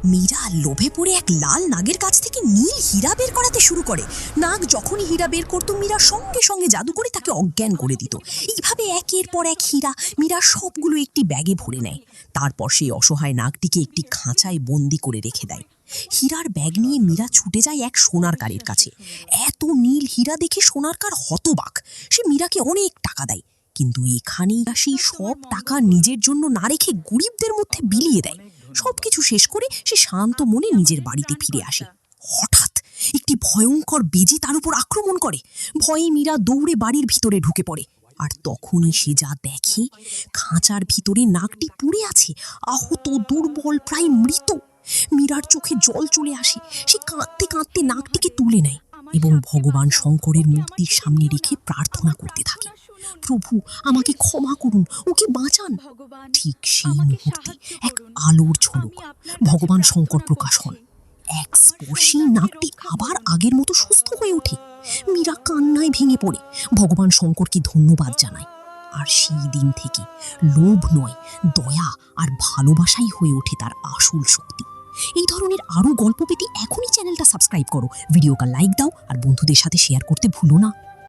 মীরা লোভে পড়ে এক লাল নাগের কাছ থেকে নীল হীরা বের করাতে শুরু করে। নাগ যখনই হীরা বের করতো মীরা সঙ্গে সঙ্গে জাদু করে তাকে অজ্ঞান করে দিত। এইভাবে একের পর এক হীরা মীরা সবগুলো একটি ব্যাগে ভরে নেয়। তারপর সেই অসহায় নাগটিকে একটি খাঁচায় বন্দি করে রেখে দেয়। হীরার ব্যাগ নিয়ে মীরা ছুটে যায় এক সোনারকারের কাছে। এত নীল হীরা দেখে সোনারকার হতবাক। সে মীরাকে অনেক টাকা দেয়, কিন্তু এখানেই সেই সব টাকা নিজের জন্য না রেখে গরিবদের মধ্যে বিলিয়ে দেয়। সবকিছু শেষ করে সে শান্ত মনে নিজের বাড়িতে ফিরে আসে। হঠাৎ একটি ভয়ঙ্কর বেজি তার উপর আক্রমণ করে। ভয়ে মীরা দৌড়ে বাড়ির ভিতরে ঢুকে পড়ে। আর তখনই সে যা দেখে, খাঁচার ভিতরে নাগটি পুড়ে আছে, আহত, দুর্বল, প্রায় মৃত। মীরার চোখে জল চলে আসে। সে কাঁদতে কাঁদতে নাগটিকে তুলে নেয় এবং ভগবান শঙ্করের মূর্তির সামনে রেখে প্রার্থনা করতে থাকে, প্রভু আমাকে ক্ষমা করুন, ওকে বাঁচান। ঠিক সেই মুহূর্তে এক আলোর ঝলক, ভগবান শঙ্কর প্রকাশ হন। এক স্পর্শেই নাগটি আবার আগের মতো সুস্থ হয়ে ওঠে। মীরা কান্নায় ভেঙে পড়ে ভগবান শঙ্করকে ধন্যবাদ জানায়। আর সেই দিন থেকে লোভ নয়, দয়া আর ভালোবাসাই হয়ে ওঠে তার আসল শক্তি। এই ধরনের আরও গল্প পেতে এখনই চ্যানেলটা সাবস্ক্রাইব করো, ভিডিওটা লাইক দাও আর বন্ধুদের সাথে শেয়ার করতে ভুলো না।